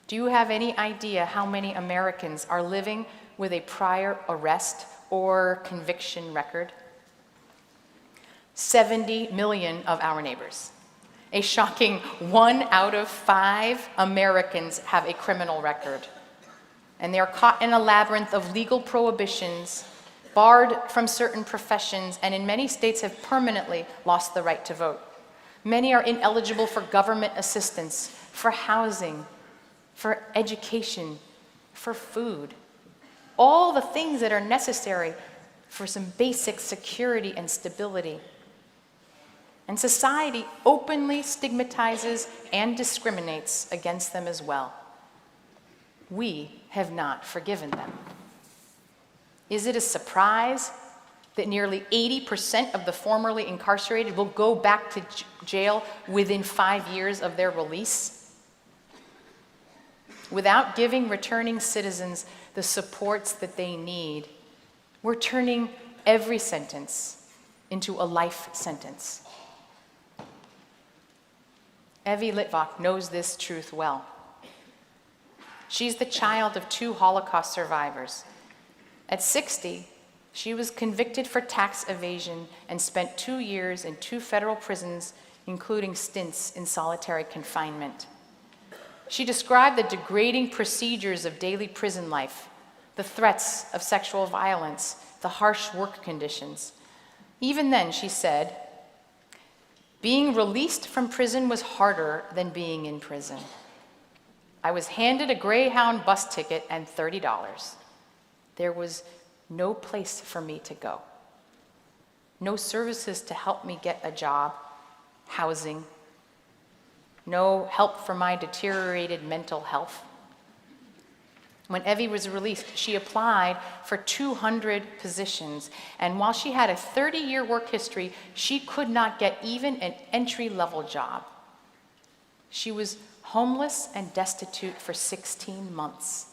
Do you have any idea how many Americans are living with a prior arrest or conviction record? 70 million of our neighbors. A shocking 1 out of 5 Americans have a criminal record. And they are caught in a labyrinth of legal prohibitions, barred from certain professions, and in many states have permanently lost the right to vote. Many are ineligible for government assistance, for housing, for education, for food. All the things that are necessary for some basic security and stability. And society openly stigmatizes and discriminates against them as well. We have not forgiven them. Is it a surprise that nearly 80% of the formerly incarcerated will go back to jail within 5 years of their release? Without giving returning citizens the supports that they need, we're turning every sentence into a life sentence. Evie Litwok knows this truth well. She's the child of 2 Holocaust survivors. At 60, she was convicted for tax evasion and spent 2 years in 2 federal prisons, including stints in solitary confinement. She described the degrading procedures of daily prison life, the threats of sexual violence, the harsh work conditions. Even then, she said, being released from prison was harder than being in prison. I was handed a Greyhound bus ticket and $30. There was no place for me to go. No services to help me get a job, housing, no help for my deteriorated mental health. When Evie was released, she applied for 200 positions, and while she had a 30-year work history, she could not get even an entry-level job. She was homeless and destitute for 16 months.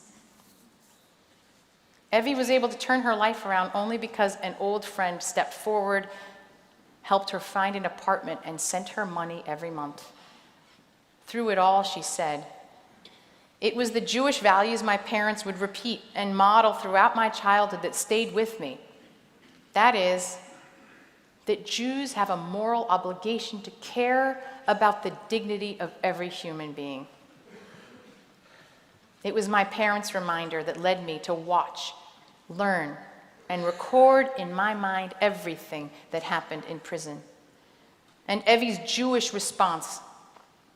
Evie was able to turn her life around only because an old friend stepped forward, helped her find an apartment, and sent her money every month. Through it all, she said, "It was the Jewish values my parents would repeat and model throughout my childhood that stayed with me. That is, that Jews have a moral obligation to care about the dignity of every human being. It was my parents' reminder that led me to watch, learn, and record in my mind everything that happened in prison." And Evie's Jewish response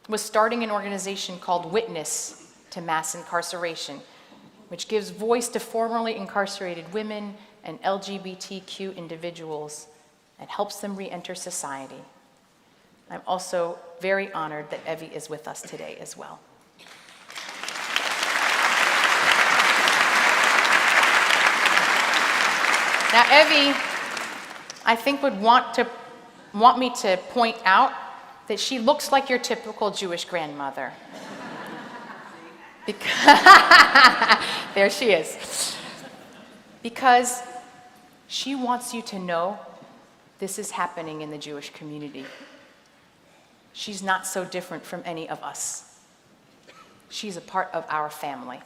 was starting an organization called Witness to Mass Incarceration, which gives voice to formerly incarcerated women and LGBTQ individuals and helps them re-enter society. I'm also very honored that Evie is with us today as well. Now, Evie, I think would want me to point out that she looks like your typical Jewish grandmother. There she is. Because she wants you to know this is happening in the Jewish community. She's not so different from any of us. She's a part of our family.